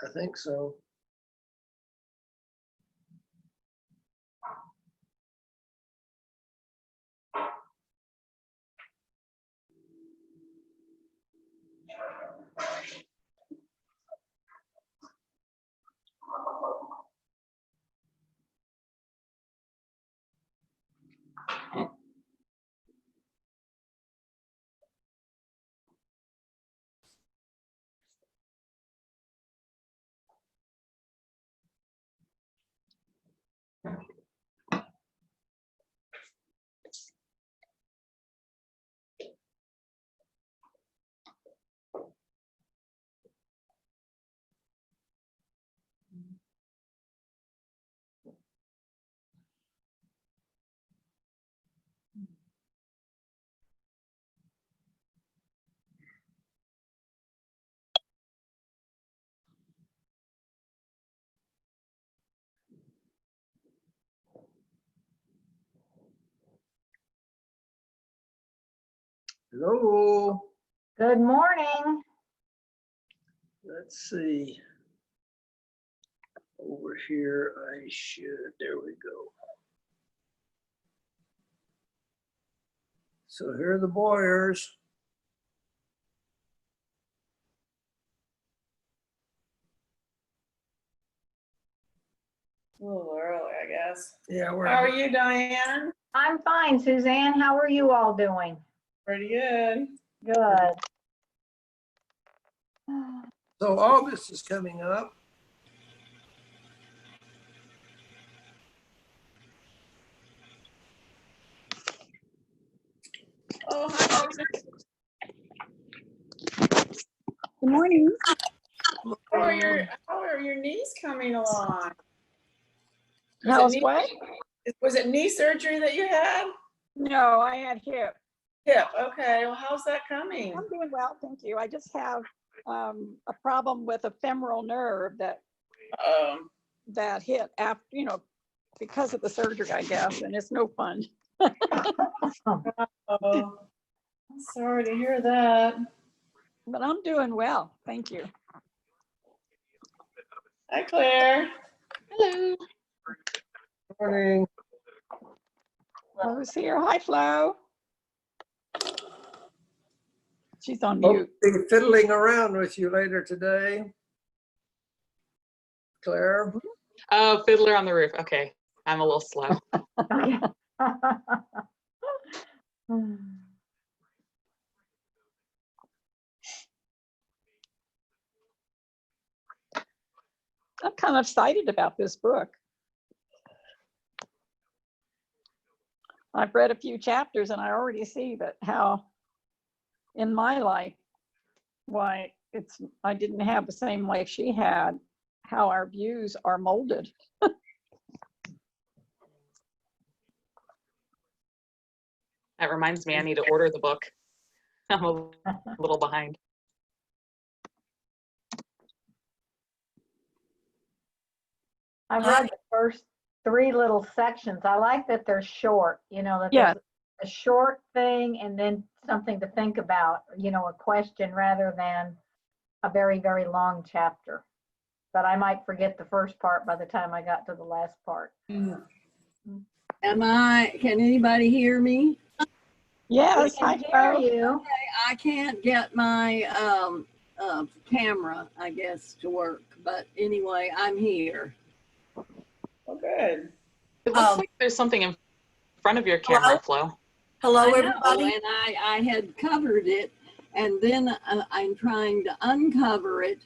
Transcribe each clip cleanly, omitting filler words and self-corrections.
I think so. Hello. Good morning. Let's see. Over here, I should, there we go. So here are the Boyers. A little early, I guess. Yeah, How are you, Diane? I'm fine, Suzanne. How are you all doing? Pretty good. Good. So August is coming up. Oh, hi, Susan. Good morning. How are your knees coming along? How's what? Was it knee surgery that you had? No, I had hip. Hip. Okay. Well, how's that coming? I'm doing well, thank you. I just have a problem with a femoral nerve that hit after, because of the surgery, I guess, and it's no fun. Oh, sorry to hear that. But I'm doing well, thank you. Hi, Claire. Hello. Morning. Flo's here. Hi, Flo. She's on I'll mute. be fiddling around with you later today. Claire? Oh, Fiddler on the Roof. Okay, I'm a little slow. I'm kind of excited about this book. I've read a few chapters and I already see that how in my life, why I didn't have the same life she had, how our views are molded. That reminds me, I need to order the book. I'm a little behind. I've read the first 3 little sections. I like that they're short, that Yeah. there's a short thing and then something to think about, a question rather than a very, very long chapter. But I might forget the first part by the time I got to the last part. Can anybody hear me? Yes, I hi, can hear Flo. you. I can't get my camera, I guess, to work, but anyway, I'm here. Oh, good. It looks like there's something in front of your camera, Flo. Hello, I know, everybody. And I had covered it, and then I'm trying to uncover it.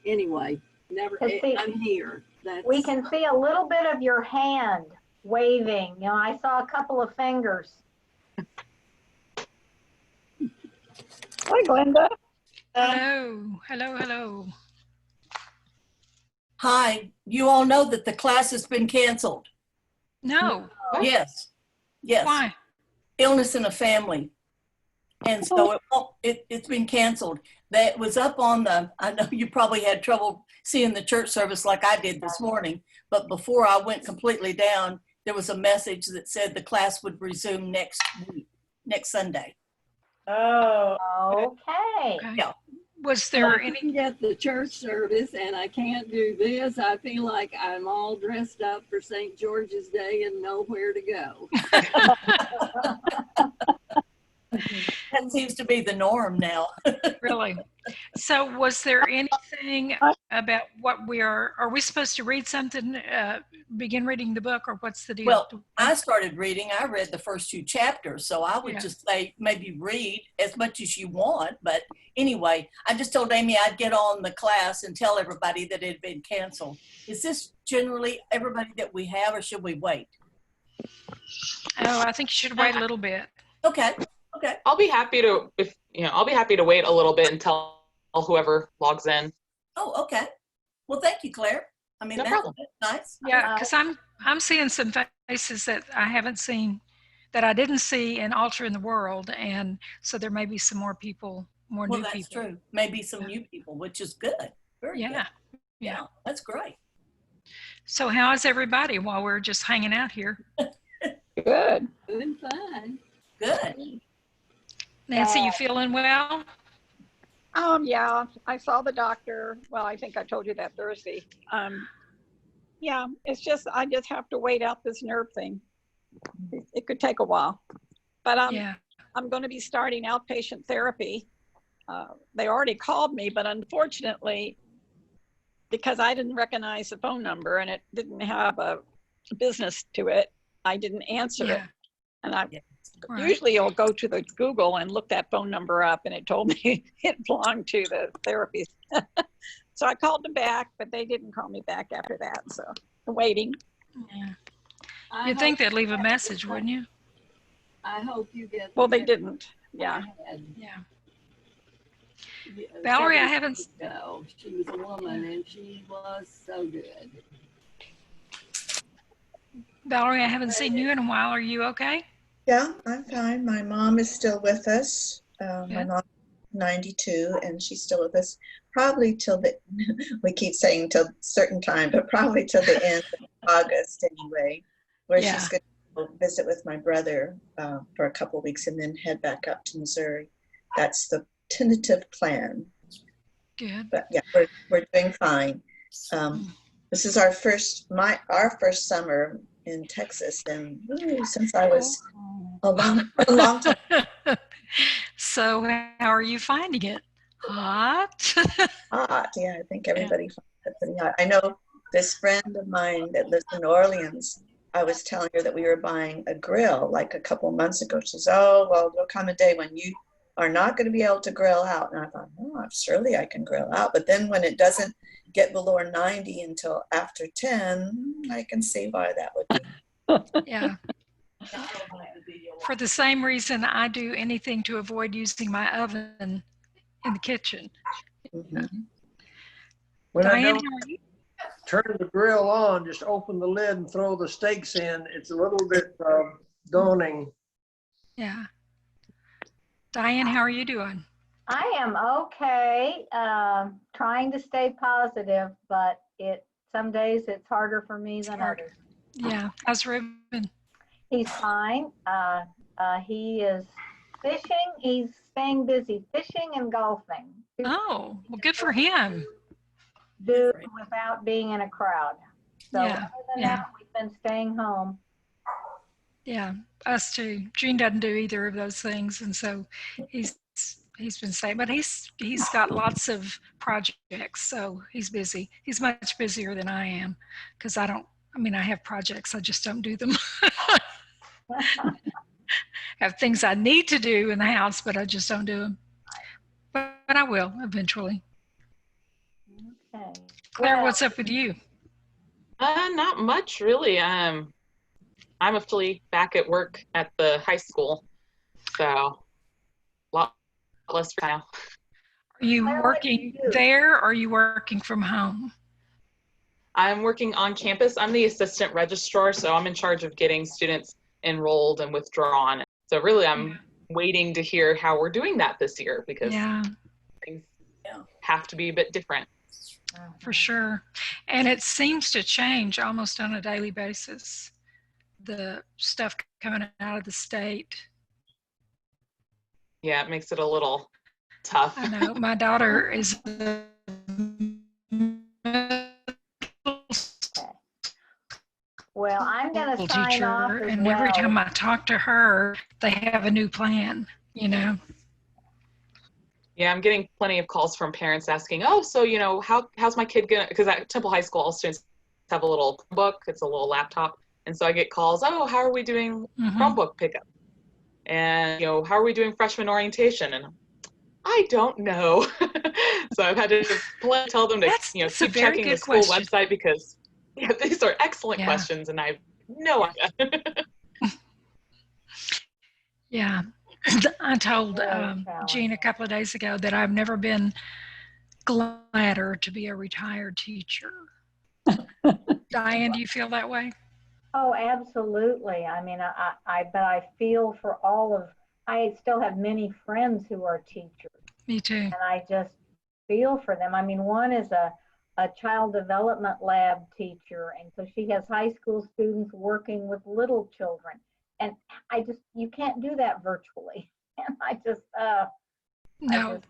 Anyway, I'm here. We can see a little bit of your hand waving. I saw a couple of fingers. Hi, Glenda. Hello. Hi, you all know that the class has been canceled. No. What? Yes. Why? Illness in a family. And so it's been canceled. That was up on I know you probably had trouble seeing the church service like I did this morning, but before I went completely down, there was a message that said the class would resume next week, next Sunday. Oh, Okay. Okay. Yeah. Was So I there any, couldn't get the church service and I can't do this. I feel like I'm all dressed up for St. George's Day and know where to go. That seems to be the norm now. really? So was there anything about what are we supposed to read something, begin reading the book, or what's the deal? Well, I started reading. I read the first 2 chapters, so I would Yeah. just say maybe read as much as you want. But anyway, I just told Amy I'd get on the class and tell everybody that it had been canceled. Is this generally everybody that we have, or should we wait? Oh, I think you should wait a little bit. Okay. Okay. I'll be happy to, I'll be happy to wait a little bit until whoever logs in. Oh, okay. Well, thank you, Claire. I mean, No that's problem. nice. Yeah, because I'm seeing some faces that I haven't seen, that I didn't see in Alter in the World, and so there may be some more people, more Well, new that's people. true. Maybe some Yeah. new people, which is good. Very Yeah, good. yeah. Yeah, that's great. So how is everybody while we're just hanging out here? Good. Doing fine. Good. Nancy, you feeling well? Yeah, I saw the doctor. Well, I think I told you that Thursday. Yeah, it's just, I just have to wait out this nerve thing. It could take a while, but Yeah. I'm going to be starting outpatient therapy. They already called me, but unfortunately, because I didn't recognize the phone number and it didn't have a business to it, I didn't answer it. Yeah. And I Right. usually I'll go to the Google and look that phone number up, and it told me it belonged to the therapy. So I called them back, but they didn't call me back after that. So I'm waiting. Yeah. I You'd think hope- they'd leave a message, wouldn't you? I hope you get. Well, they didn't. Yeah. Yeah. Valerie, I haven't. No, she was a woman and she was so good. Valerie, I haven't seen you in a while. Are you okay? Yeah, I'm fine. My mom is still with us. My Good. mom's 92 and she's still with us probably till the, we keep saying till certain time, but probably till the end of August anyway, where Yeah. she's going to visit with my brother for a couple of weeks and then head back up to Missouri. That's the tentative plan. Good. But yeah, we're doing fine. This is our first summer in Texas, and since I was a long time. So how are you finding it? Hot? Hot. Yeah, I think everybody finds it pretty hot. I know this friend of mine that lives in New Orleans, I was telling her that we were buying a grill like a couple months ago. She says, oh, well, there'll come a day when you are not going to be able to grill out. And I thought, oh, surely I can grill out. But then when it doesn't get below 90 until after 10, I can see why that would be. Yeah. For the same reason I do anything to avoid using my oven in the kitchen. Mhm. When I Diane, don't how are you? turn the grill on, just open the lid and throw the steaks in. It's a little bit daunting. Yeah. Diane, how are you doing? I am okay, trying to stay positive, but some days it's harder for me than hard. others. Yeah. How's Ruben? He's fine. He is fishing. He's staying busy fishing and golfing. Oh, well, good for him. Do without being in a crowd. So Yeah, other than yeah. that, we've been staying home. Yeah, us too. Gene doesn't do either of those things, and so he's been saying, but he's got lots of projects, so he's busy. He's much busier than I am, because I have projects, I just don't do them. Have things I need to do in the house, but I just don't do them. But I will eventually. Okay. Claire, Well, what's up with you? Not much really. I'm officially back at work at the high school, so a lot less for now. Are you Claire, what do you working do? there, or are you working from home? I'm working on campus. I'm the assistant registrar, so I'm in charge of getting students enrolled and withdrawn. So really, I'm waiting to hear how we're doing that this year, because Yeah, things have to be a bit different. for sure. And it seems to change almost on a daily basis. The stuff coming out of the state. Yeah, it makes it a little tough. I know my daughter is Well, I'm going to a sign off teacher, as and every well. time I talk to her, they have a new plan, you know. Yeah, I'm getting plenty of calls from parents asking, oh, so, you know, how's my kid gonna, because at Temple High School, all students have a little book, it's a little laptop. And so I get calls, oh, how are we doing Chromebook pickup? And, you know, how are we doing freshman orientation? And I don't know. So I've had to tell them to, you know, That's a keep very checking the good school question. website because these are excellent Yeah. questions and I have no idea. Yeah. I told Jean a couple of days ago that I've never been gladder to be a retired teacher. Diane, do you feel that way? Oh, absolutely. I mean, but I feel for I still have many friends who are teachers. Me too. And I just feel for them. I mean, one is a child development lab teacher. And so she has high school students working with little children. And you can't do that virtually. And no.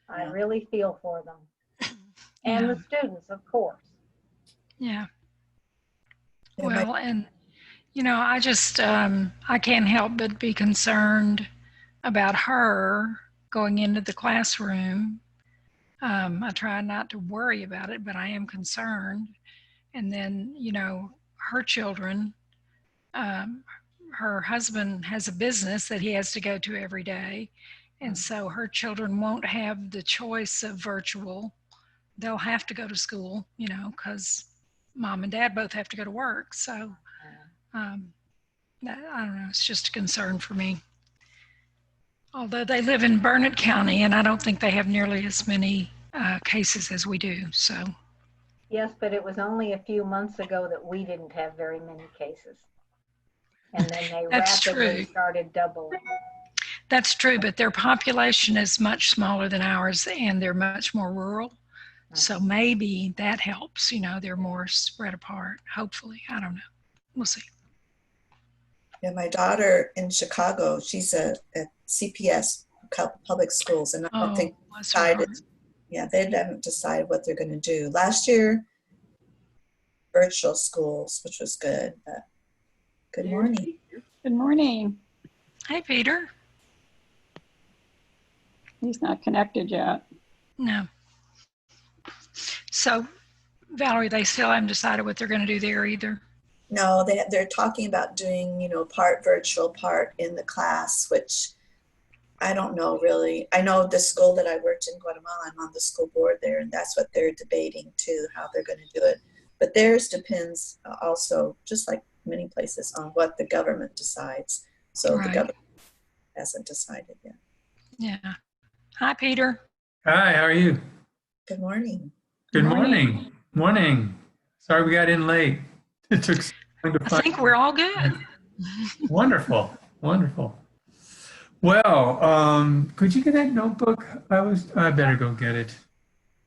I really feel for them. And the students, of course. Yeah. Well, and, you know, I just, I can't help but be concerned about her going into the classroom. I try not to worry about it, but I am concerned. And then, you know, her children, her husband has a business that he has to go to every day. And so her children won't have the choice of virtual. They'll have to go to school, you know, because mom and dad both have to go to work. So I don't know, it's just a concern for me. Although they live in Burnett County, and I don't think they have nearly as many cases as we do. So. Yes, but it was only a few months ago that we didn't have very many cases. And then they rapidly started doubling. That's true, but their population is much smaller than ours, and they're much more rural. So maybe that helps, you know, they're more spread apart, hopefully. I don't know. We'll see. Yeah, my daughter in Chicago, she's at CPS, public schools, and I don't think decided. Yeah, they haven't decided what they're going to do. Last year, virtual schools, which was good. But good morning. Good morning. Hey, Peter. He's not connected yet. No. So, Valerie, they still haven't decided what they're going to do there either. No, they're talking about doing, you know, part virtual, part in the class, which I don't know really. I know the school that I worked in Guatemala, I'm on the school board there, and that's what they're debating too, how they're going to do it. But theirs depends also, just like many places, on what the government decides. So the government hasn't decided yet. Yeah. Hi, Peter. Hi, how are you? Good morning. Good morning. Morning. Sorry we got in late. It took so long to find. I think we're all good. Wonderful. Wonderful. Well, could you get that notebook? I better go get it.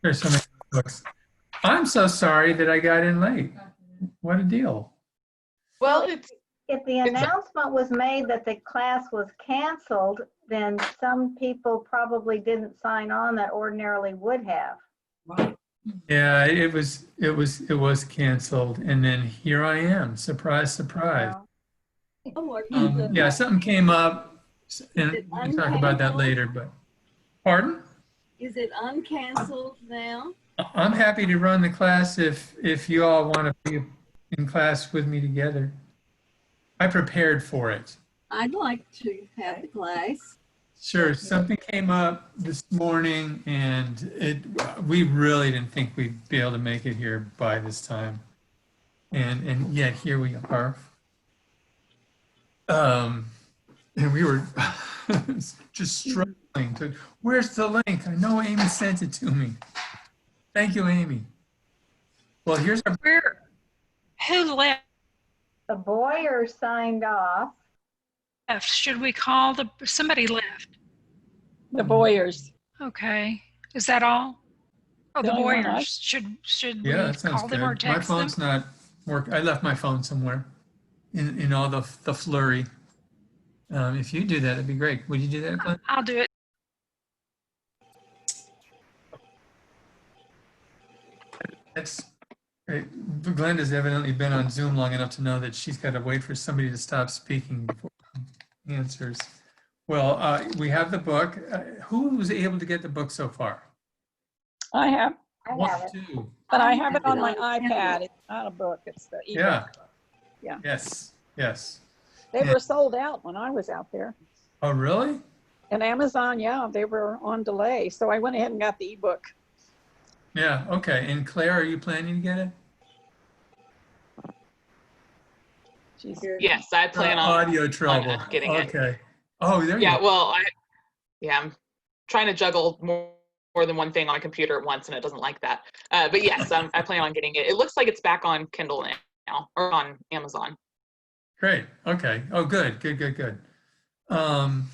There's so many books. I'm so sorry that I got in late. What a deal. Well, if the announcement was made that the class was canceled, then some people probably didn't sign on that ordinarily would have. Right. Yeah, it was canceled, and then here I am. Surprise, surprise. Yeah, something came up, and we can talk about that later. But pardon? Is it uncanceled now? I'm happy to run the class if you all want to be in class with me together. I prepared for it. I'd like to have the class. Sure. Something came up this morning, and we really didn't think we'd be able to make it here by this time, and yet here we are. And we were just struggling to. Where's the link? I know Amy sent it to me. Thank you, Amy. Well, here's our. Who left? The Boyer signed off. Should we call somebody left? The Boyers. Okay. Is that all? Oh, the Boyers. Should we that sounds call them good. or text My phone's them? not working. I left my phone somewhere in all the flurry. If you do that, that'd be great. Would you do that, Glenn? I'll do it. That's great. Glenda's evidently been on Zoom long enough to know that she's got to wait for somebody to stop speaking before she answers. Well, we have the book. Who was able to get the book so far? I have, I have it. Two. but I have it on my iPad. It's not a book, it's the ebook. Yeah. Yeah. Yes. Yes. They were sold out when I was out there. Oh, really? And Amazon, yeah, they were on delay. So I went ahead and got the ebook. Yeah. Okay. And Claire, are you planning to get it? She's Yes, I plan on audio trouble. getting it. Okay. Oh, there you Yeah, go. well, I'm trying to juggle more than one thing on a computer at once, and it doesn't like that. But yes, I plan on getting it. It looks like it's back on Kindle now, or on Amazon. Great. Okay. Oh, good. Good. Good. Good. I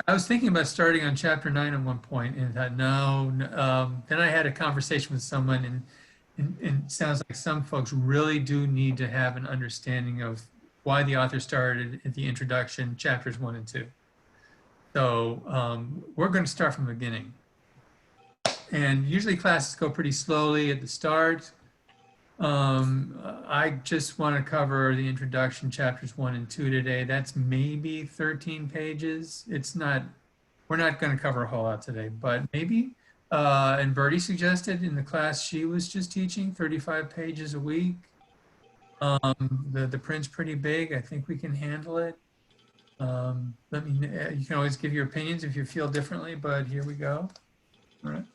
was thinking about starting on chapter 9 at one point, and thought no. Then I had a conversation with someone, and it sounds like some folks really do need to have an understanding of why the author started at the introduction, chapters 1 and 2. So we're going to start from the beginning. And usually classes go pretty slowly at the start. I just want to cover the introduction, chapters 1 and 2 today. That's maybe 13 pages. We're not going to cover a whole lot today, but maybe. And Bertie suggested in the class she was just teaching 35 pages a week. The print's pretty big. I think we can handle it. You can always give your opinions if you feel differently, but here we go. All right.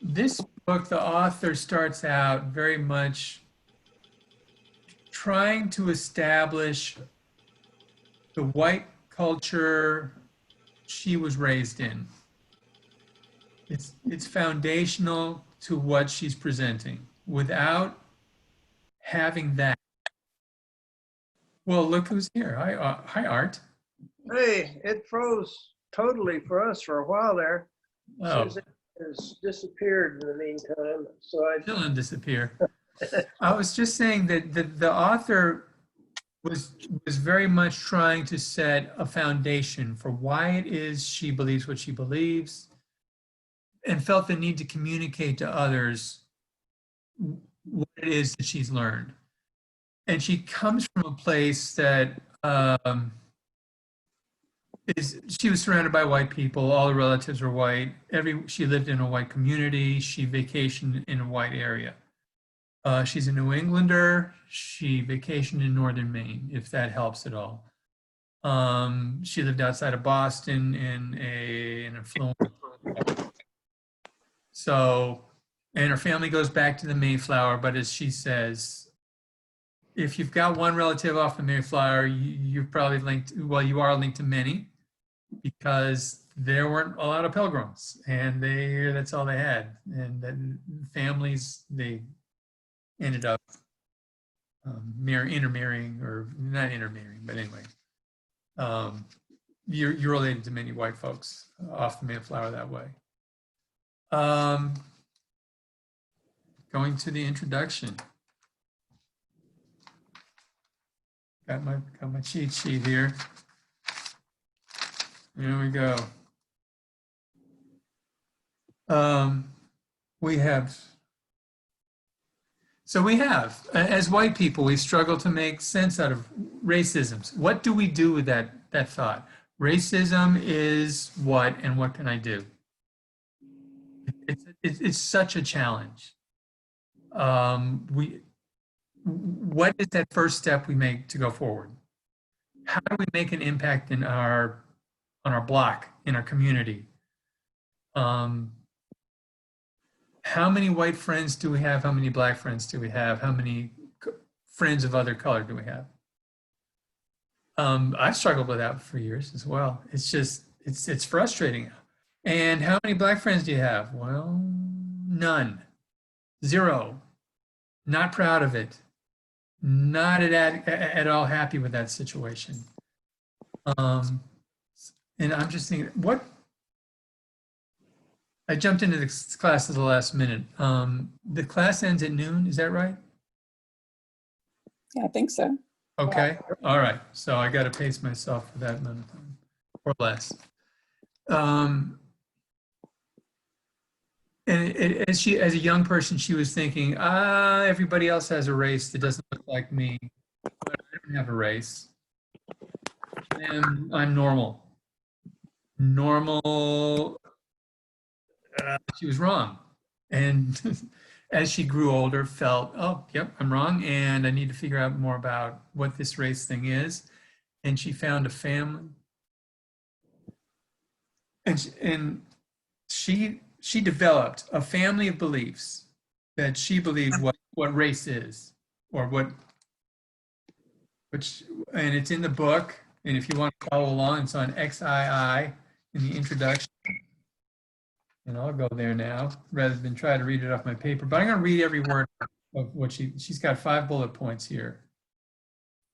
This book, the author starts out very much trying to establish the white culture she was raised in. It's foundational to what she's presenting. Without having that, well, look who's here. Hi, Art. Hey, it froze totally for us for a while there. Oh. Susan has disappeared in the meantime, so I Still didn't disappear. I was just saying that the author was very much trying to set a foundation for why it is she believes what she believes, and felt the need to communicate to others what it is that she's learned. And she comes from a place that she was surrounded by white people. All the relatives were white. She lived in a white community. She vacationed in a white area. She's a New Englander. She vacationed in northern Maine, if that helps at all. She lived outside of Boston in an affluent. So, and her family goes back to the Mayflower, but as she says, if you've got one relative off the Mayflower, you're probably linked, well, you are linked to many, because there weren't a lot of pilgrims, and that's all they had. And then families, they ended up intermarrying, or not intermarrying, but anyway. You're related to many white folks off the Mayflower that way. Going to the introduction. Got my cheat sheet here. Here we go. We have, as white people, we struggle to make sense out of racisms. What do we do with that thought? Racism is what, and what can I do? It's such a challenge. What is that first step we make to go forward? How do we make an impact on our block, in our community? How many white friends do we have? How many black friends do we have? How many friends of other color do we have? I've struggled with that for years as well. It's just, it's frustrating. And how many black friends do you have? Well, none. 0. Not proud of it. Not at all happy with that situation. And I'm just thinking, I jumped into this class at the last minute. The class ends at noon, is that right? Yeah, I think so. Okay, all right. So I got to pace myself for that amount of time or less. And as a young person, she was thinking, everybody else has a race that doesn't look like me. But I don't have a race. And I'm normal. Normal. She was wrong. And as she grew older, felt, oh, yep, I'm wrong. And I need to figure out more about what this race thing is. And she found a family. And she developed a family of beliefs that she believed what race is, or and it's in the book. And if you want to follow along, it's on XII in the introduction. And I'll go there now rather than try to read it off my paper. But I'm going to read every word of what she's got 5 bullet points here.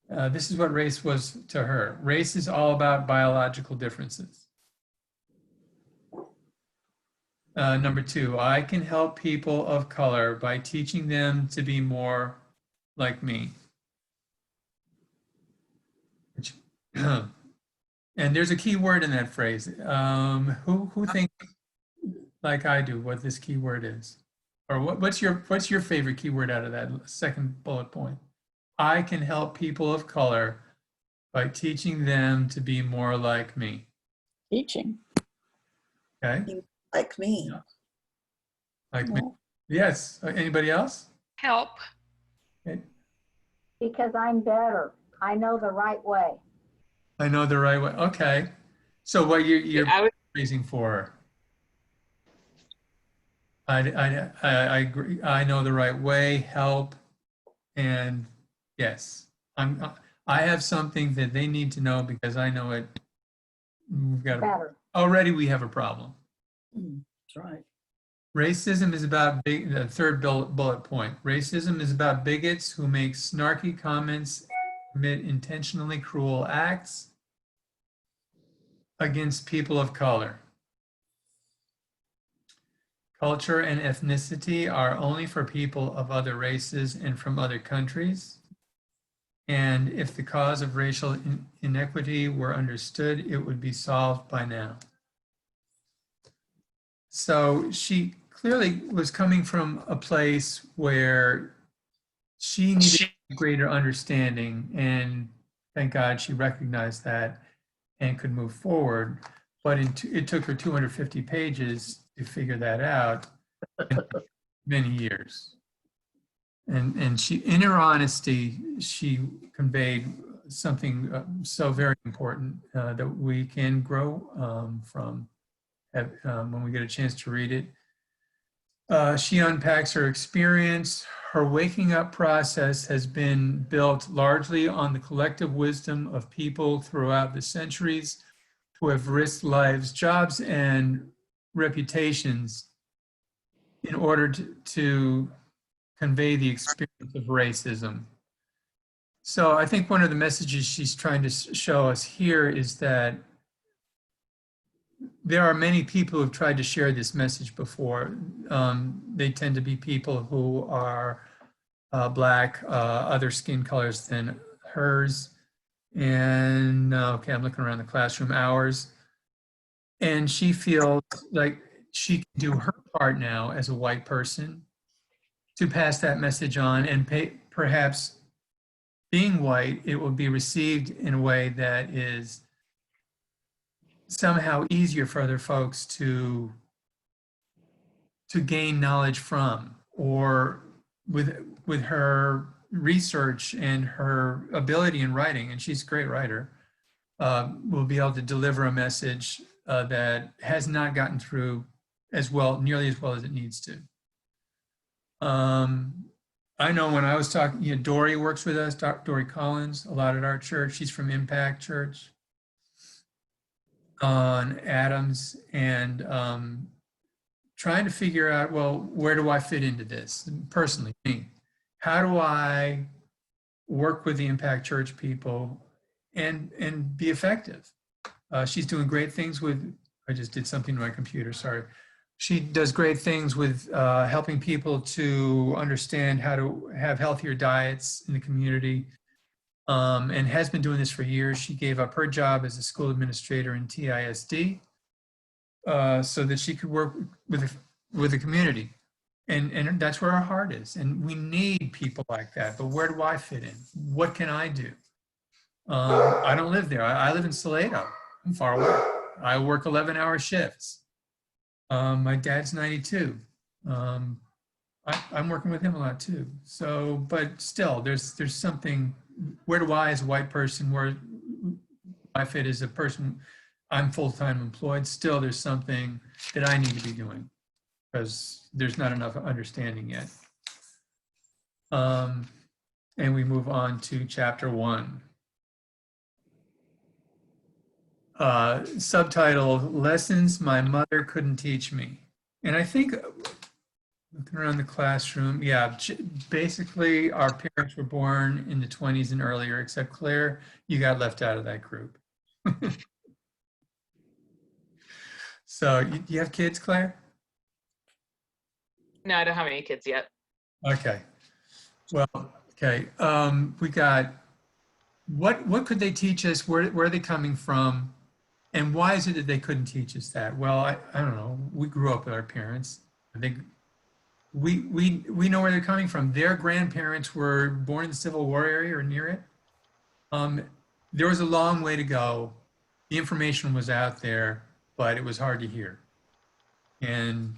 This is what race was to her. Race is all about biological differences. Number 2, I can help people of color by teaching them to be more like me. And there's a key word in that phrase. Who thinks like I do what this key word is? Or what's your favorite key word out of that second bullet point? I can help people of color by teaching them to be more like me. Teaching. Okay. Like me. Like me. Yes. Anybody else? Help. Okay. Because I'm better. I know the right way. I know the right way. Okay. So what you're praising for her? I agree. I know the right way. Help, and yes, I have something that they need to know because I know it. We've got already. We have a problem. That's right. Racism is about the third bullet point. Racism is about bigots who make snarky comments, commit intentionally cruel acts against people of color. Culture and ethnicity are only for people of other races and from other countries. And if the cause of racial inequity were understood, it would be solved by now. So she clearly was coming from a place where she needed greater understanding, and thank God she recognized that and could move forward. But it took her 250 pages to figure that out, many years. And she, in her honesty, she conveyed something so very important that we can grow from when we get a chance to read it. She unpacks her experience. Her waking up process has been built largely on the collective wisdom of people throughout the centuries who have risked lives, jobs, and reputations in order to convey the experience of racism. So I think one of the messages she's trying to show us here is that there are many people who've tried to share this message before. They tend to be people who are Black, other skin colors than hers. And okay, I'm looking around the classroom, ours. And she feels like she can do her part now as a white person to pass that message on, and perhaps being white, it will be received in a way that is somehow easier for other folks to gain knowledge from, or with her research and her ability in writing, and she's a great writer, will be able to deliver a message that has not gotten through as well, nearly as well as it needs to. I know when I was talking, Dory works with us, Dory Collins, a lot at our church. She's from Impact Church on Adams, and trying to figure out, well, where do I fit into this personally, me? How do I work with the Impact Church people and be effective? She's doing great things with, I just did something to my computer, sorry. she does great things with helping people to understand how to have healthier diets in the community, and has been doing this for years. She gave up her job as a school administrator in TISD so that she could work with the community. And that's where our heart is. And we need people like that. But where do I fit in? What can I do? I don't live there. I live in Salado. I'm far away. I work 11-hour shifts. My dad's 92. I'm working with him a lot too. So, but still, there's something. Where do I, as a white person, where I fit as a person, I'm full-time employed. Still, there's something that I need to be doing because there's not enough understanding yet. And we move on to chapter 1. Subtitle, Lessons My Mother Couldn't Teach Me. And I think, looking around the classroom, yeah, basically our parents were born in the 20s and earlier, except Claire, you got left out of that group. So you have kids, Claire? No, I don't have any kids yet. Okay. Well, okay. We got, what could they teach us? Where are they coming from? And why is it that they couldn't teach us that? Well, I don't know. We grew up with our parents. I think we know where they're coming from. Their grandparents were born in the Civil War area or near it. There was a long way to go. The information was out there, but it was hard to hear. And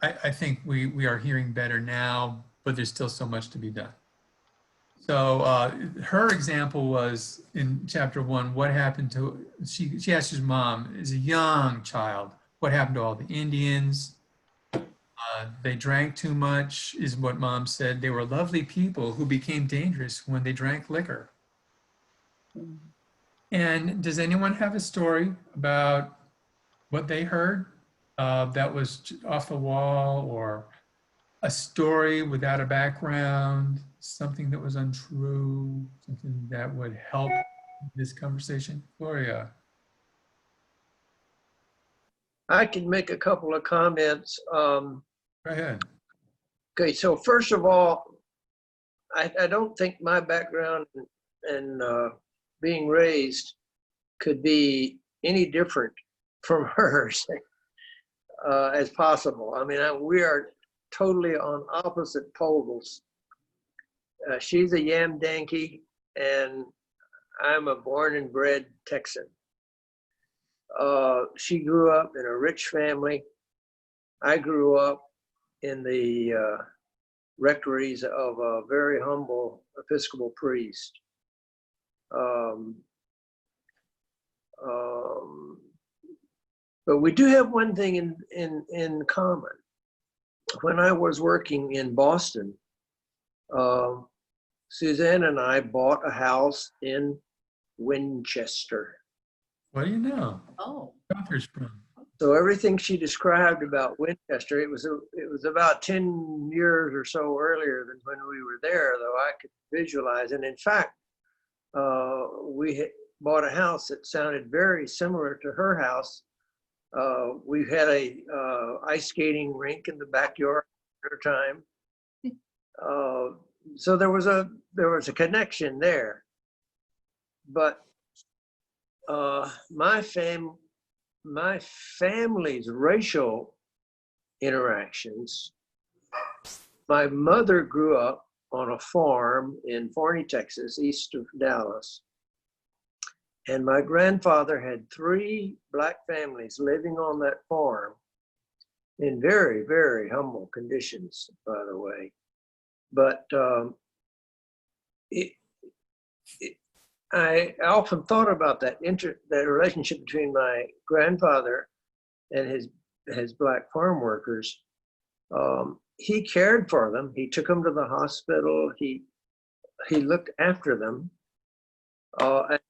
I think we are hearing better now, but there's still so much to be done. So her example was in chapter 1, what happened to, she asked his mom as a young child, what happened to all the Indians? They drank too much, is what mom said. They were lovely people who became dangerous when they drank liquor. And does anyone have a story about what they heard that was off the wall, or a story without a background, something that was untrue, something that would help this conversation? Gloria. I can make a couple of comments. Go ahead. Okay, so first of all, I don't think my background and being raised could be any different from hers as possible. I mean, we are totally on opposite poles. She's a Yam Yankee, and I'm a born and bred Texan. She grew up in a rich family. I grew up in the rectories of a very humble Episcopal priest. But we do have one thing in common. When I was working in Boston, Suzanne and I bought a house in Winchester. What do you know? Oh. So everything she described about Winchester, it was about 10 years or so earlier than when we were there, though I could visualize. And in fact, we bought a house that sounded very similar to her house. We had a ice skating rink in the backyard at her time. So there was a connection there. But my family's racial interactions, my mother grew up on a farm in Forney, Texas, east of Dallas. And my grandfather had 3 black families living on that farm in very, very humble conditions, by the way. But I often thought about that relationship between my grandfather and his black farm workers. He cared for them. He took them to the hospital. He looked after them. And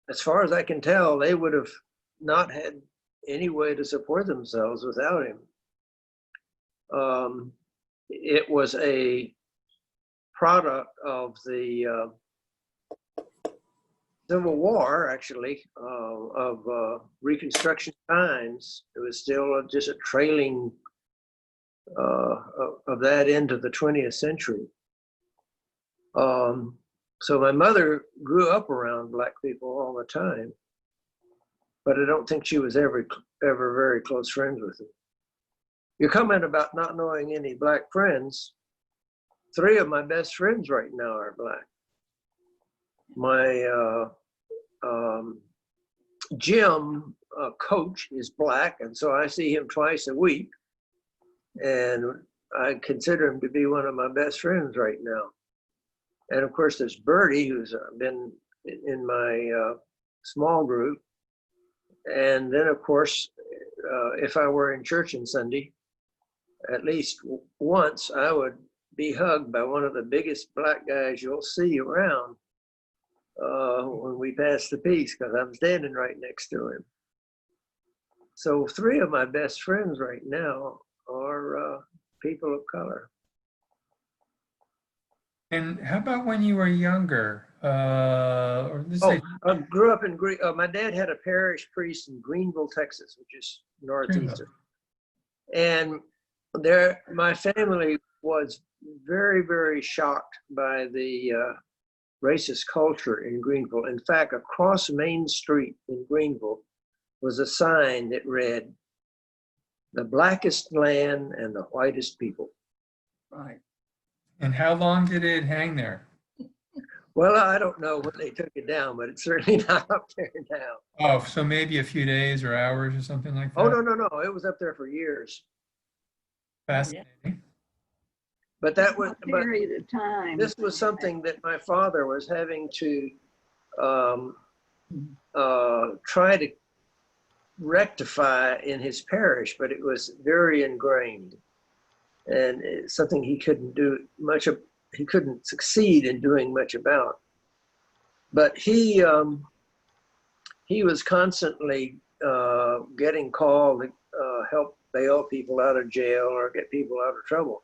as far as I can tell, they would have not had any way to support themselves without him. It was a product of the Civil War, actually, of Reconstruction times. It was still just a trailing of that into the 20th century. So my mother grew up around Black people all the time, but I don't think she was ever very close friends with them. Your comment about not knowing any Black friends, 3 of my best friends right now are Black. My gym coach is Black, and so I see him twice a week, and I consider him to be one of my best friends right now. And of course, there's Bertie, who's been in my small group. And then, of course, if I were in church on Sunday, at least once I would be hugged by one of the biggest Black guys you'll see around when we pass the peace, because I'm standing right next to him. So 3 of my best friends right now are people of color. And how about when you were younger? Or let's say, I grew up in my dad had a parish priest in Greenville, Texas, which is northeastern. And there, my family was very, very shocked by the racist culture in Greenville. In fact, across Main Street in Greenville was a sign that read, "The blackest land and the whitest people." Right. and how long did it hang there? Well, I don't know when they took it down, but it's certainly not up there now. Oh, so maybe a few days or hours or something like that? Oh, no. It was up there for years. Fascinating. But that was, A period of time. this was something that my father was having to try to rectify in his parish, but it was very ingrained, and it's something he couldn't do much of. He couldn't succeed in doing much about. But he was constantly getting called to help bail people out of jail or get people out of trouble,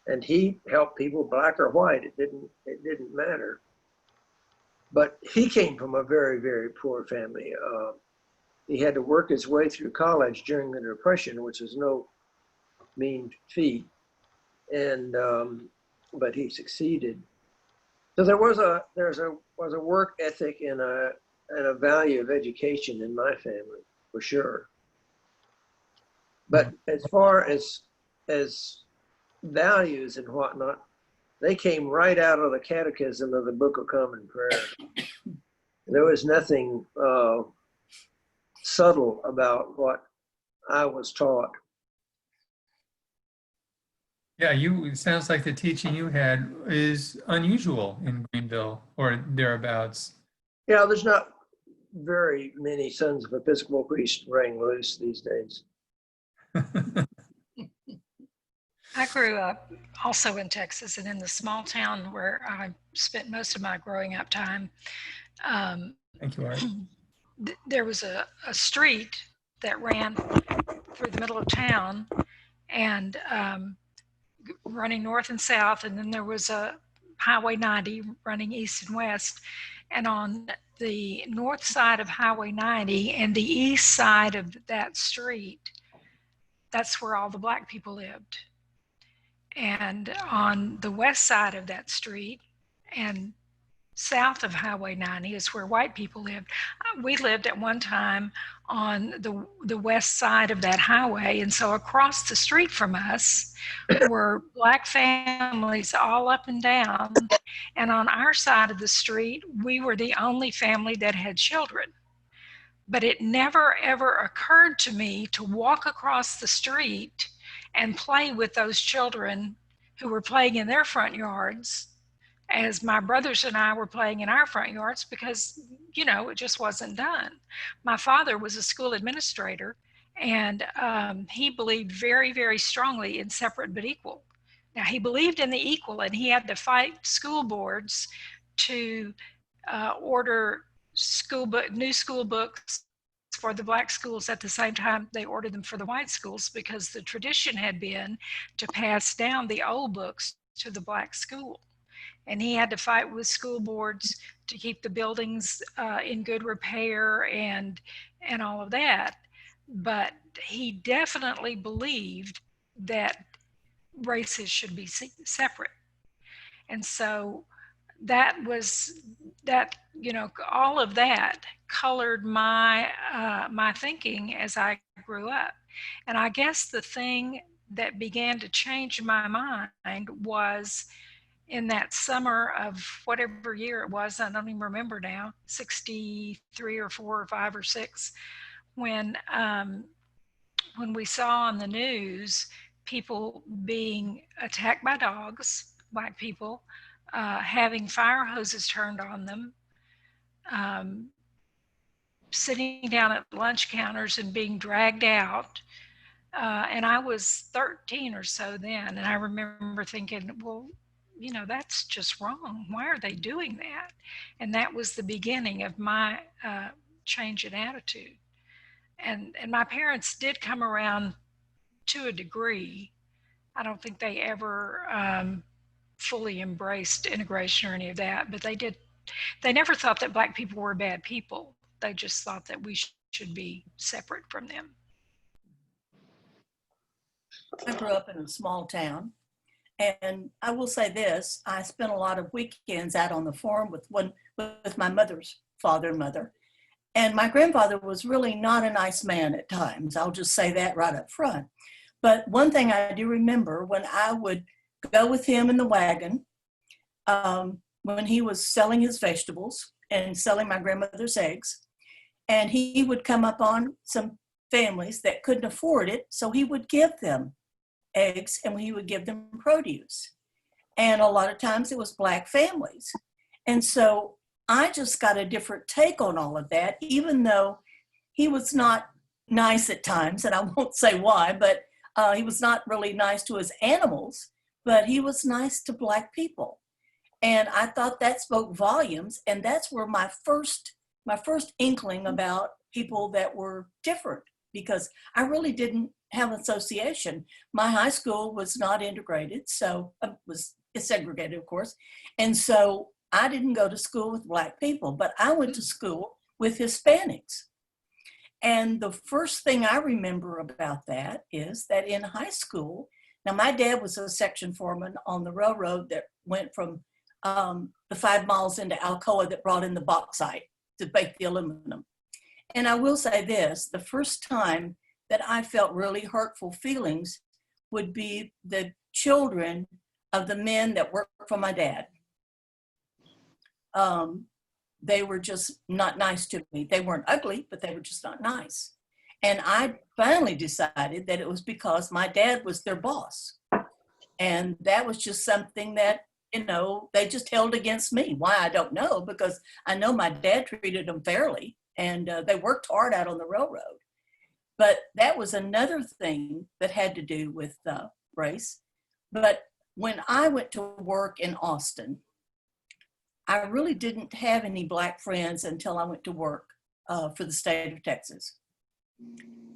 and he helped people, Black or white. It didn't matter. But he came from a very, very poor family. He had to work his way through college during the Depression, which was no mean feat, and but he succeeded. So there was a work ethic and a value of education in my family, for sure. But as far as values and whatnot, they came right out of the Catechism of the Book of Common Prayer. There was nothing subtle about what I was taught. Yeah, it sounds like the teaching you had is unusual in Greenville or thereabouts. Yeah, there's not very many sons of Episcopal priests running loose these days. I grew up also in Texas, and in the small town where I spent most of my growing up time, Thank you, Art. there was a street that ran through the middle of town, and running north and south, and then there was a Highway 90 running east and west. And on the north side of Highway 90 and the east side of that street, that's where all the Black people lived. And on the west side of that street and south of Highway 90 is where white people lived. We lived at one time on the west side of that highway, and so across the street from us were Black families all up and down, and on our side of the street we were the only family that had children. But it never ever occurred to me to walk across the street and play with those children who were playing in their front yards as my brothers and I were playing in our front yards, because, you know, it just wasn't done. My father was a school administrator, and he believed very, very strongly in separate but equal. Now, he believed in the equal, and he had to fight school boards to order new school books for the Black schools at the same time they ordered them for the white schools, because the tradition had been to pass down the old books to the Black school. and he had to fight with school boards to keep the buildings in good repair and all of that. But he definitely believed that races should be separate. And so that all of that colored my my thinking as I grew up. And I guess the thing that began to change my mind was in that summer of whatever year it was, I don't even remember now, 63 or 4 or 5 or 6, when we saw on the news people being attacked by dogs, Black people, having fire hoses turned on them, sitting down at lunch counters and being dragged out. And I was 13 or so then, and I remember thinking, well, that's just wrong. Why are they doing that? And that was the beginning of my change in attitude. And my parents did come around to a degree. I don't think they ever fully embraced integration or any of that, but they did. They never thought that Black people were bad people. They just thought that we should be separate from them. I grew up in a small town, and I will say this, I spent a lot of weekends out on the farm with my mother's father and mother. And my grandfather was really not a nice man at times. I'll just say that right up front. But one thing I do remember, when I would go with him in the wagon, when he was selling his vegetables and selling my grandmother's eggs, and he would come up on some families that couldn't afford it, so he would give them eggs and he would give them produce. And a lot of times it was Black families. And so I just got a different take on all of that, even though he was not nice at times, and I won't say why, but he was not really nice to his animals, but he was nice to Black people. And I thought that spoke volumes, and that's where my first inkling about people that were different, because I really didn't have association. My high school was not integrated, so it was segregated, of course. And so I didn't go to school with Black people, but I went to school with Hispanics. And the first thing I remember about that is that in high school, now my dad was a section foreman on the railroad that went from the 5 miles into Alcoa that brought in the bauxite to bake the aluminum. And I will say this, the first time that I felt really hurtful feelings would be the children of the men that worked for my dad. They were just not nice to me. They weren't ugly, but they were just not nice. And I finally decided that it was because my dad was their boss. And that was just something that, they just held against me. Why, I don't know, because I know my dad treated them fairly, and they worked hard out on the railroad. But that was another thing that had to do with race. But when I went to work in Austin, I really didn't have any Black friends until I went to work for the state of Texas.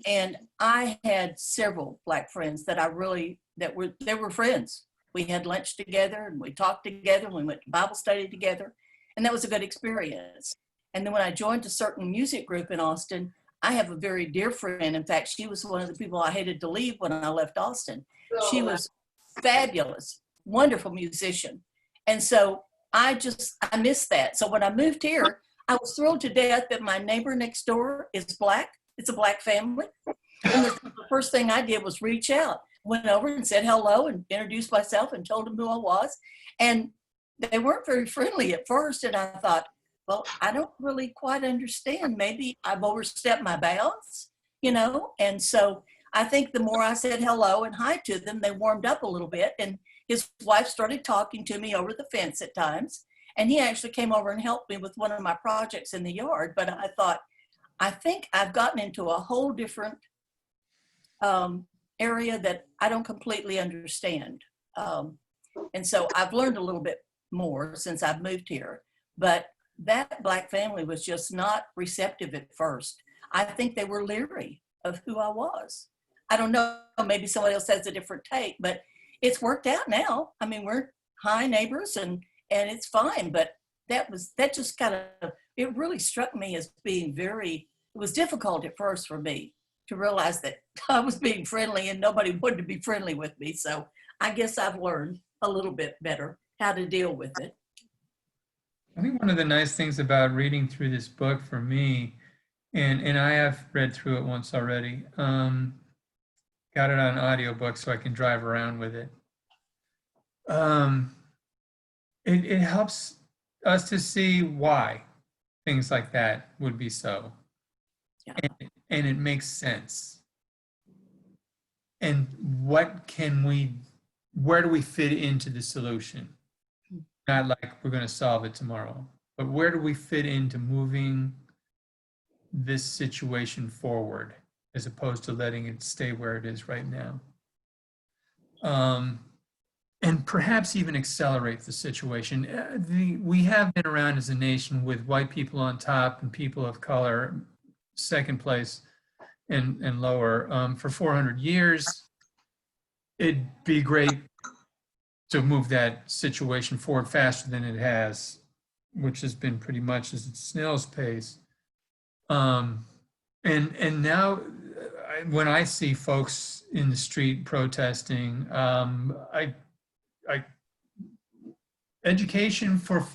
And I had several Black friends that they were friends. We had lunch together and we talked together and we went to Bible study together. And that was a good experience. And then when I joined a certain music group in Austin, I have a very dear friend. In fact, she was one of the people I hated to leave when I left Austin. She was fabulous, wonderful musician. And so I missed that. So when I moved here, I was thrilled to death that my neighbor next door is Black. It's a Black family. And the first thing I did was reach out, went over and said hello and introduced myself and told them who I was. And they weren't very friendly at first. And I thought, well, I don't really quite understand. Maybe I've overstepped my bounds, And so I think the more I said hello and hi to them, they warmed up a little bit. And his wife started talking to me over the fence at times. And he actually came over and helped me with one of my projects in the yard. But I thought, I think I've gotten into a whole different area that I don't completely understand. And so I've learned a little bit more since I've moved here. But that Black family was just not receptive at first. I think they were leery of who I was. I don't know, maybe somebody else has a different take, but it's worked out now. I mean, we're high neighbors and and it's fine. But that just kind of, it really struck me as being it was difficult at first for me to realize that I was being friendly and nobody wanted to be friendly with me. So I guess I've learned a little bit better how to deal with it. I think one of the nice things about reading through this book for me, and I have read through it once already, got it on audiobook so I can drive around with it. It helps us to see why things like that would be so. Yeah. And it makes sense. And where do we fit into the solution? Not like we're going to solve it tomorrow, but where do we fit into moving this situation forward as opposed to letting it stay where it is right now? And perhaps even accelerate the situation. We have been around as a nation with white people on top and people of color second place and lower for 400 years. It'd be great to move that situation forward faster than it has, which has been pretty much at snail's pace. And now when I see folks in the street protesting, education for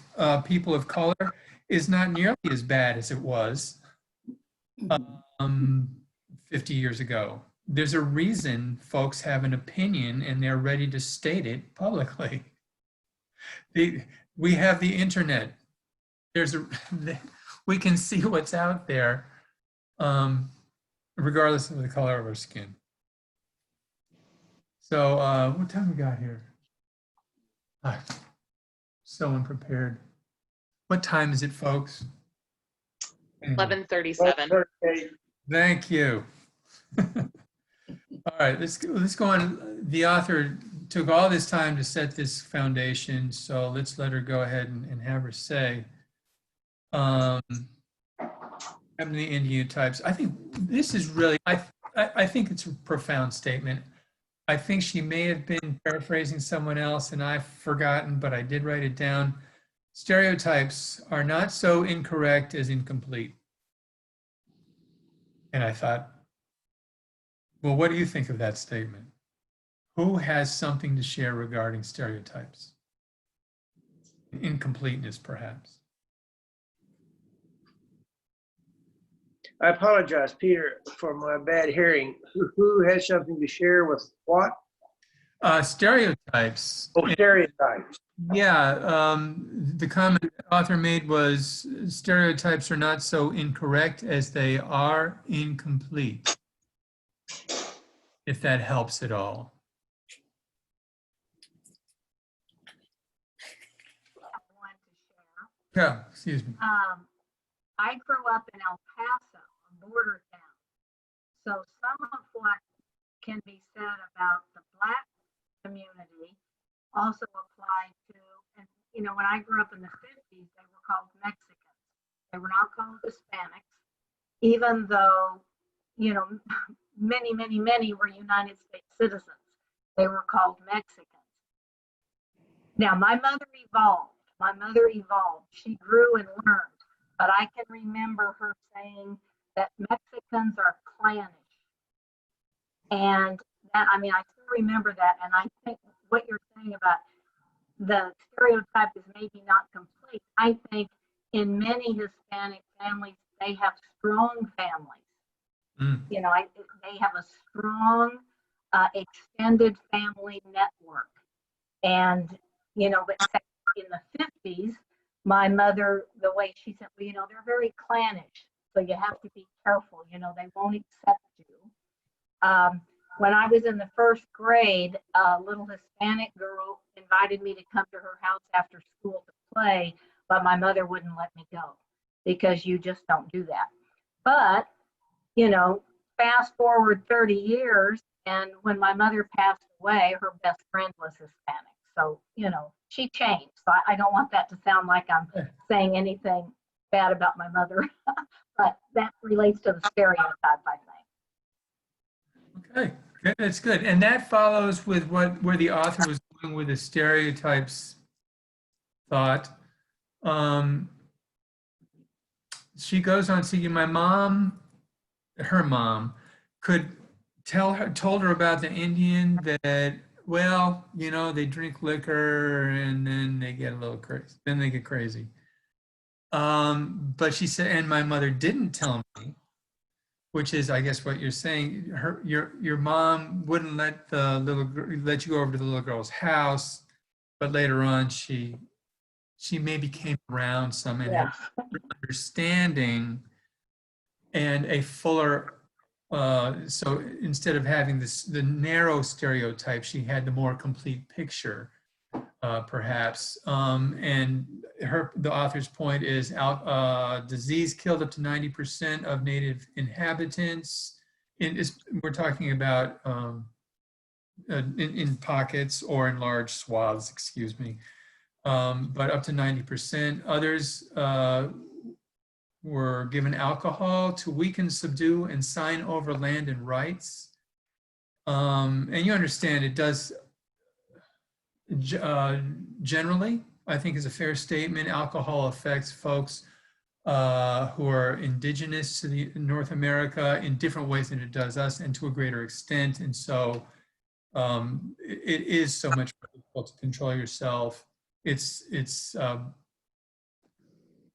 people of color is not nearly as bad as it was 50 years ago. There's a reason folks have an opinion and they're ready to state it publicly. We have the internet. We can see what's out there, regardless of the color of our skin. So what time we got here? So unprepared. What time is it, folks? 11:37. Thank you. All right, let's go on. The author took all this time to set this foundation, so let's let her go ahead and have her say. Having the Indian types. I think this is really, I think it's a profound statement. I think she may have been paraphrasing someone else and I've forgotten, but I did write it down. Stereotypes are not so incorrect as incomplete. And I thought, well, what do you think of that statement? Who has something to share regarding stereotypes? Incompleteness, perhaps. I apologize, Peter, for my bad hearing. Who has something to share with what? Stereotypes. Oh, stereotypes. Yeah, the comment the author made was stereotypes are not so incorrect as they are incomplete, if that helps at all. Yeah, excuse me. I grew up in El Paso, a border town. So some of what can be said about the Black community also applied to, and you know, when I grew up in the 50s, they were called Mexicans. They were not called Hispanics, even though, you know, many were United States citizens. They were called Mexicans. Now, my mother evolved. She grew and learned. But I can remember her saying that Mexicans are clannish. And that, I mean, I still remember that. And I think what you're saying about the stereotype is maybe not complete. I think in many Hispanic families, they have strong families. You know, they have a strong extended family network. And, you know, but in the 50s, my mother, the way she said, well, you know, they're very clannish, so you have to be careful. You know, they won't accept you. When I was in the first grade, a little Hispanic girl invited me to come to her house after school to play, but my mother wouldn't let me go because you just don't do that. But, you know, fast forward 30 years, and when my mother passed away, her best friend was Hispanic. So, you know, she changed. So I don't want that to sound like I'm saying anything bad about my mother, but that relates to the stereotype, I think. Okay, good. That's good. And that follows with where the author was going with the stereotypes thought. She goes on saying, my mom, her mom, told her about the Indian that, well, you know, they drink liquor and then they get a little crazy. Then they get crazy. But she said, and my mother didn't tell me, which is, I guess, what you're saying. Your mom wouldn't let let you go over to the little girl's house, but later on she maybe came around some and had understanding and a fuller. So instead of having the narrow stereotype, she had the more complete picture, perhaps. And the author's point is disease killed up to 90% of native inhabitants. We're talking about in pockets or in large swaths, excuse me, but up to 90%. Others were given alcohol to weaken, subdue, and sign over land and rights. And you understand it does generally, I think is a fair statement. Alcohol affects folks who are indigenous to North America in different ways than it does us, and to a greater extent. And so it is so much more difficult to control yourself. It's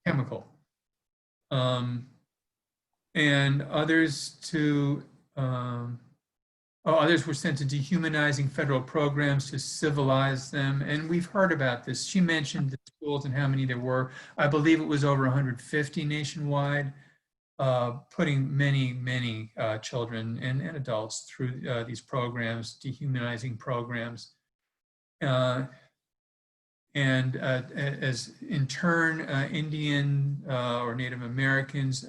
chemical. And others others were sent to dehumanizing federal programs to civilize them. And we've heard about this. She mentioned the schools and how many there were. I believe it was over 150 nationwide, putting many children and adults through these programs, dehumanizing programs. And as in turn, Indian or Native Americans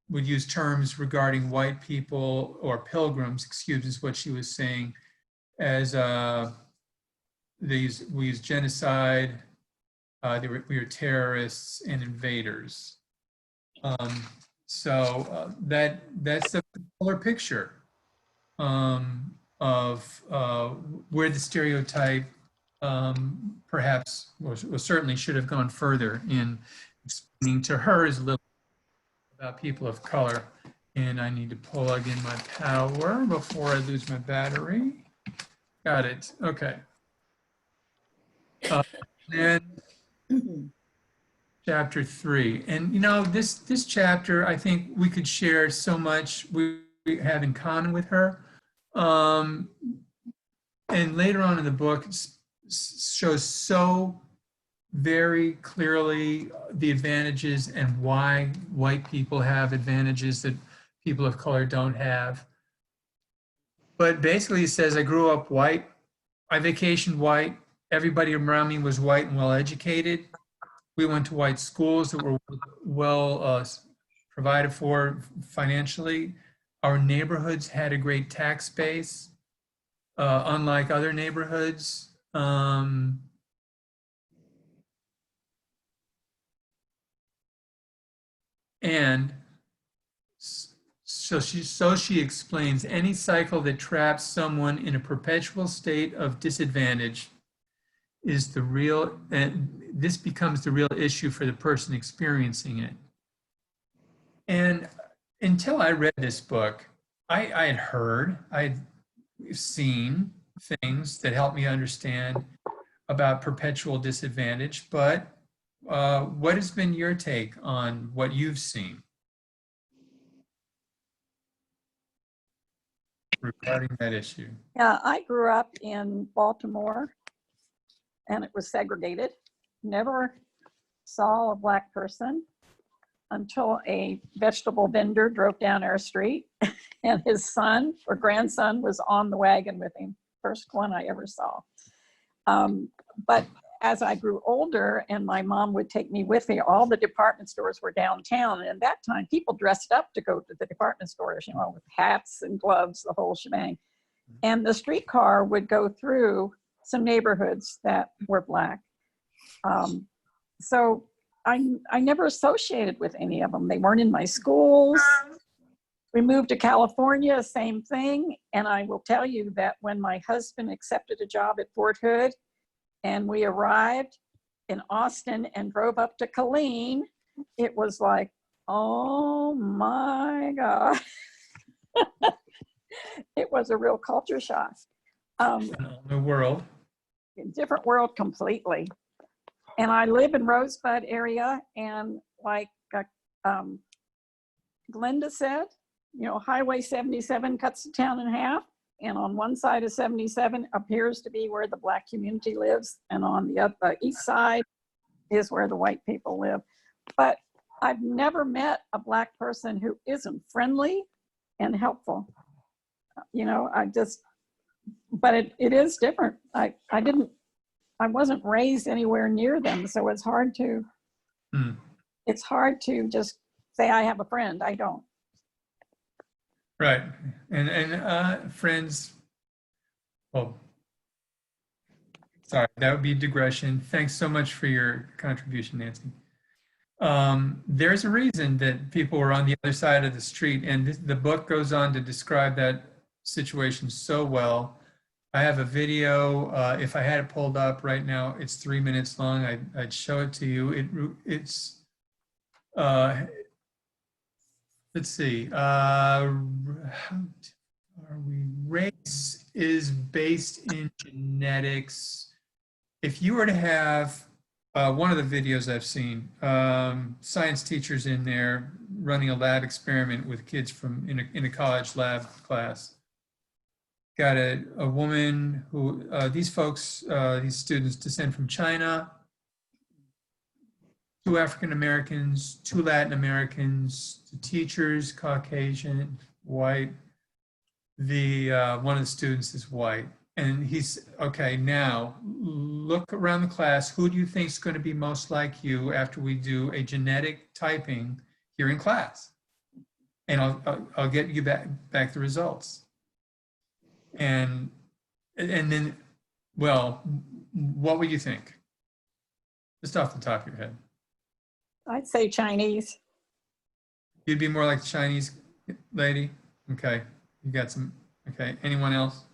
would use terms regarding white people or pilgrims, excuse me, is what she was saying, as we use genocide, we were terrorists and invaders. So that's the fuller picture of where the stereotype perhaps certainly should have gone further in explaining to her as little about people of color. And I need to plug in my power before I lose my battery. Got it. Okay. And chapter 3. And you know, this chapter, I think we could share so much we have in common with her. And later on in the book, it shows so very clearly the advantages and why white people have advantages that people of color don't have. But basically it says, I grew up white, I vacationed white, everybody around me was white and well educated. We went to white schools that were well provided for financially. Our neighborhoods had a great tax base, unlike other neighborhoods. And so she explains, any cycle that traps someone in a perpetual state of disadvantage is the real, and this becomes the real issue for the person experiencing it. And until I read this book, I had heard, I'd seen things that helped me understand about perpetual disadvantage, but what has been your take on what you've seen regarding that issue? Yeah, I grew up in Baltimore and it was segregated. Never saw a Black person until a vegetable vendor drove down our street and his son or grandson was on the wagon with him. First one I ever saw. But as I grew older and my mom would take me with me, all the department stores were downtown. And at that time, people dressed up to go to the department stores, you know, with hats and gloves, the whole shebang. And the streetcar would go through some neighborhoods that were Black. So I never associated with any of them. They weren't in my schools. We moved to California, same thing. And I will tell you that when my husband accepted a job at Fort Hood, And we arrived in Austin and drove up to Killeen. It was like, oh my God. It was a real culture shock. The world. Different world completely. And I live in Rosebud area, and like Glenda said, Highway 77 cuts the town in half, and on one side of 77 appears to be where the Black community lives, and on the east side is where the white people live. But I've never met a Black person who isn't friendly and helpful. But it is different. I wasn't raised anywhere near them, so it's hard to just say I have a friend. I don't. Right. And friends, well, sorry, that would be digression. Thanks so much for your contribution, Nancy. There's a reason that people were on the other side of the street, and the book goes on to describe that situation so well. I have a video. If I had it pulled up right now, it's 3 minutes long. I'd show it to you. It's let's see. Race is based in genetics. If you were to have one of the videos I've seen, science teachers in there running a lab experiment with kids in a college lab class. Got a woman who, these students descend from China, 2 African Americans, 2 Latin Americans, the teachers, Caucasian, white. One of the students is white. And he's, okay, now look around the class. Who do you think is going to be most like you after we do a genetic typing here in class? And I'll get you back the results. And then, well, what would you think? Just off the top of your head. I'd say Chinese. You'd be more like the Chinese lady? Okay, you got some, okay. Anyone else?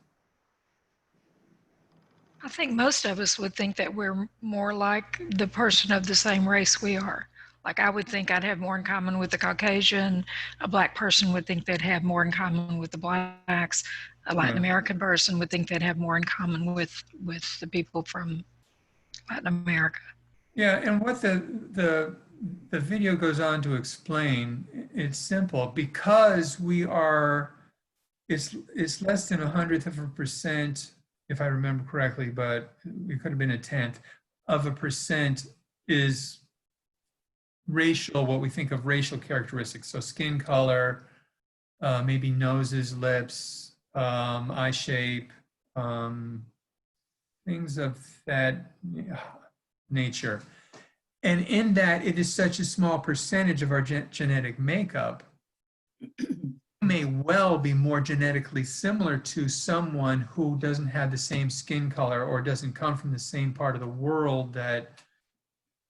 I think most of us would think that we're more like the person of the same race we are. Like I would think I'd have more in common with the Caucasian. A Black person would think they'd have more in common with the Blacks. A Latin American person would think they'd have more in common with the people from Latin America. Yeah, and what the video goes on to explain, it's simple. Because we are, it's less than 0.1%, if I remember correctly, but it could have been 0.1% is racial, what we think of racial characteristics. So skin color, maybe noses, lips, eye shape, things of that nature. And in that, it is such a small percentage of our genetic makeup, may well be more genetically similar to someone who doesn't have the same skin color or doesn't come from the same part of the world that,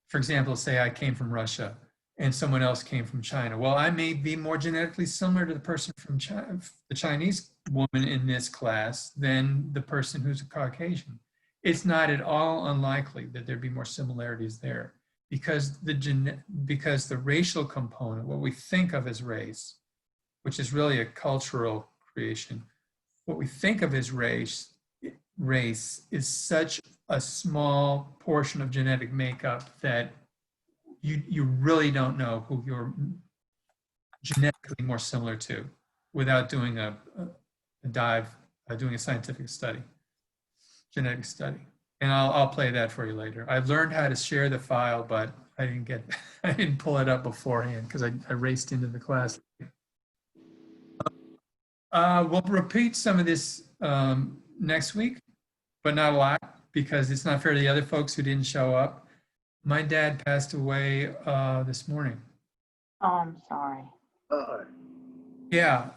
for example, say I came from Russia and someone else came from China. Well, I may be more genetically similar to the person from China, the Chinese woman in this class, than the person who's a Caucasian. It's not at all unlikely that there'd be more similarities there because the racial component, what we think of as race, which is really a cultural creation, what we think of as race is such a small portion of genetic makeup that you really don't know who you're genetically more similar to without doing a dive, doing a scientific study, genetic study. And I'll play that for you later. I've learned how to share the file, but I didn't pull it up beforehand because I raced into the class. We'll repeat some of this next week, but not a lot because it's not fair to the other folks who didn't show up. My dad passed away this morning. Oh, I'm sorry. Yeah,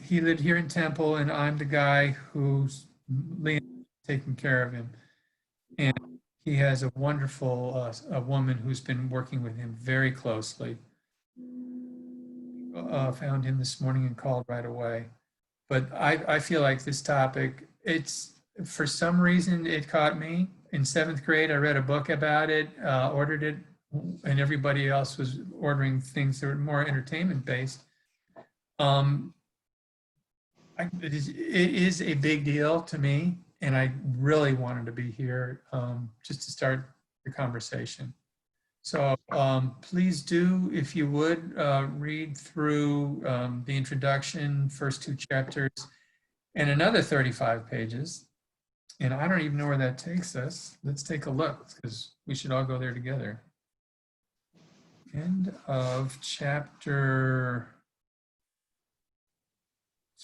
he lived here in Temple, and I'm the guy who's taking care of him. And he has a wonderful a woman who's been working with him very closely. Found him this morning and called right away. But I feel like this topic, it's, for some reason it caught me, in 7th grade, I read a book about it, ordered it, and everybody else was ordering things that were more entertainment based. It is a big deal to me, and I really wanted to be here just to start the conversation. So please do, if you would, read through the introduction, first 2 chapters, and another 35 pages. And I don't even know where that takes us. Let's take a look, because we should all go there together. End of chapter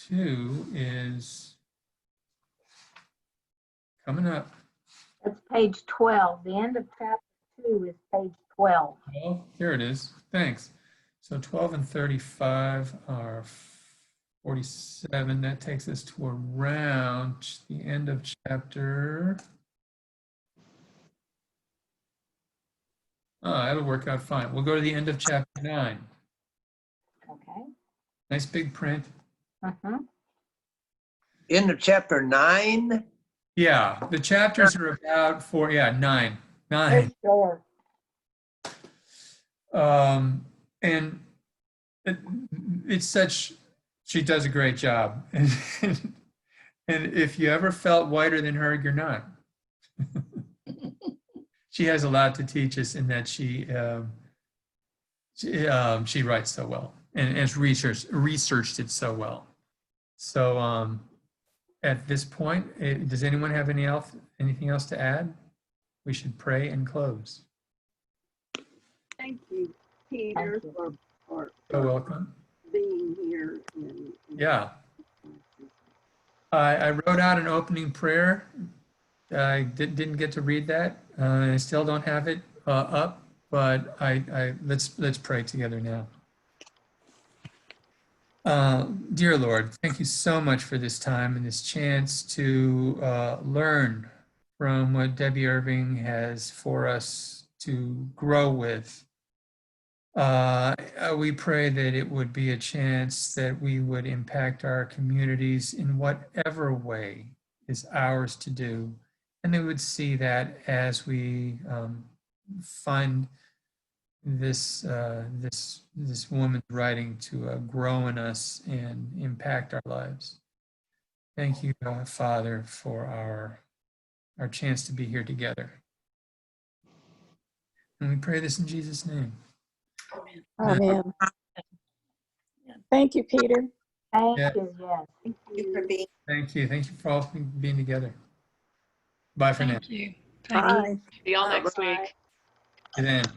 2 is coming up. That's page 12. The end of chapter 2 is page 12. Oh, here it is. Thanks. So 12 and 35 are 47. That takes us to around the end of chapter. Oh, that'll work out fine. We'll go to the end of chapter 9. Okay. Nice big print. End of chapter 9. Yeah, the chapters are about 4. Yeah, 9. Very short. And it's such, she does a great job. And if you ever felt whiter than her, you're not. She has a lot to teach us in that she writes so well and has researched it so well. So at this point, does anyone have anything else to add? We should pray and close. Thank you, Peter, for You're welcome. being here. Yeah. I wrote out an opening prayer. I didn't get to read that. I still don't have it up, but let's pray together now. Dear Lord, thank you so much for this time and this chance to learn from what Debby Irving has for us to grow with. We pray that it would be a chance that we would impact our communities in whatever way is ours to do. And they would see that as we find this woman's writing to grow in us and impact our lives. Thank you, Father, for our chance to be here together. And we pray this in Jesus' name. Amen. Thank you, Peter. Thank Yeah. you, yes. Thank you for being. Thank you. Thank you for all being together. Bye for now. Thank you. Bye. See y'all next Bye. week. Good end.